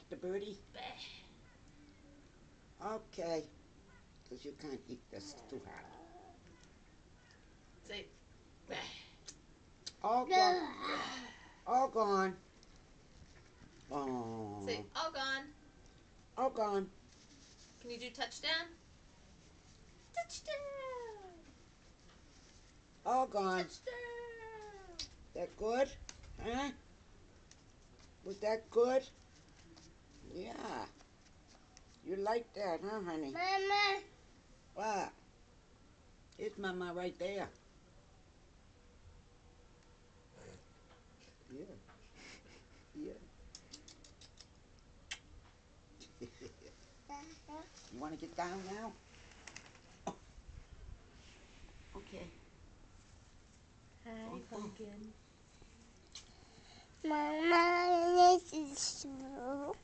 The birdie? Okay. Because you can't eat this. It's too hot. Say, all gone. All gone. Oh. say, all gone. All gone. Can you do touchdown? Touchdown. All gone. Touchdown. That good? Huh? Was that good? Yeah. You like that, huh, honey? Mama. What? It's Mama right there. Yeah. Yeah. You want to get down now? Oh. Okay. Hi, pumpkin. Mama, this is true.